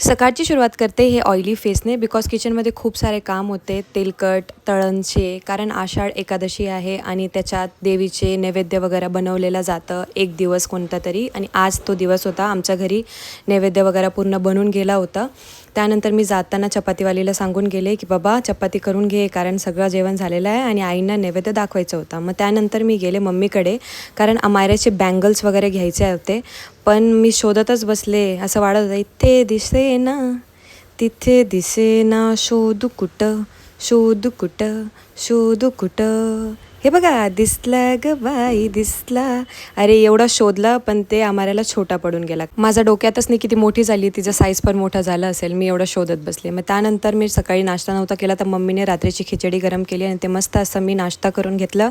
सकाळची सुरुवात करते हे ऑइली फेसने बिकॉज किचनमध्ये खूप सारे काम होते, तेलकट तळणचे, कारण आषाढ एकादशी आहे आणि त्याच्यात देवीचे नैवेद्य वगैरे बनवलेलं जातं एक दिवस कोणता तरी, आणि आज तो दिवस होता. आमच्या घरी नैवेद्य वगैरे पूर्ण बनून गेला होता. त्यानंतर मी जाताना चपातीवालीला सांगून गेले की बाबा चपाती करून घे, कारण सगळं जेवण झालेलं आहे आणि आईंना नैवेद्य दाखवायचं होता. मग त्यानंतर मी गेले मम्मीकडे, कारण अमायराचे बँगल्स वगैरे घ्यायचे होते. पण मी शोधतच बसले, असं वाटत होतं इथे दिसे ना तिथे दिसे ना, शोधू कुठं शोधू कुठं शोधू कुठं. हे बघा दिसला ग बाई दिसला. अरे एवढा शोधला पण ते आम्हाला छोटा पडून गेला. माझ्या डोक्यातच नाही किती मोठी झाली, तिचा साईज पण मोठा झाला असेल. मी एवढं शोधत बसले. मग त्यानंतर मी सकाळी नाश्ता नव्हता केला, तर मम्मीने रात्रीची खिचडी गरम केली आणि ते मस्त असं मी नाश्ता करून घेतलं.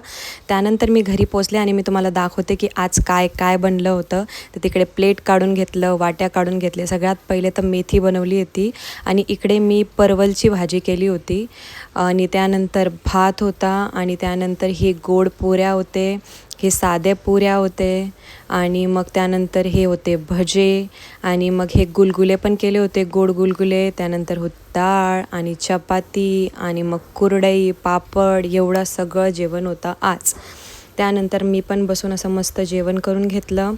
त्यानंतर मी घरी पोचले आणि मी तुम्हाला दाखवते की आज काय काय बनलं होतं. तर तिकडे प्लेट काढून घेतलं, वाट्या काढून घेतले. सगळ्यात पहिले तर मेथी बनवली होती आणि इकडे मी परवलची भाजी केली होती आणि त्यानंतर भात होता आणि त्यानंतर हे गोड पुऱ्या होते, हे साधे पुऱ्या होते आणि मग त्यानंतर हे होते भजे आणि मग हे गुलगुले पण केले होते, गोड गुलगुले. त्यानंतर डाळ आणि चपाती आणि मग कुरडई पापड, एवढं सगळं जेवण होतं आज. त्यानंतर मी पण बसून असं मस्त जेवण करून घेतलं.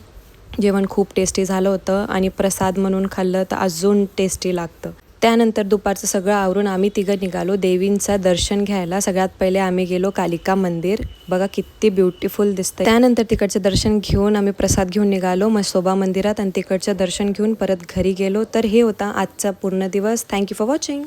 जेवण खूप टेस्टी झालं होतं आणि प्रसाद म्हणून खाल्लं तर अजून टेस्टी लागतं. त्यानंतर दुपारचं सगळं आवरून आम्ही तिघं निघालो देवींचं दर्शन घ्यायला. सगळ्यात पहिले आम्ही गेलो कालिका मंदिर. बघा किती ब्युटिफुल दिसतं. त्यानंतर तिकडचं दर्शन घेऊन आम्ही प्रसाद घेऊन निघालो म्हसोबा मंदिरात आणि तिकडचं दर्शन घेऊन परत घरी गेलो. तर हे होता आजचा पूर्ण दिवस. Thank you for watching.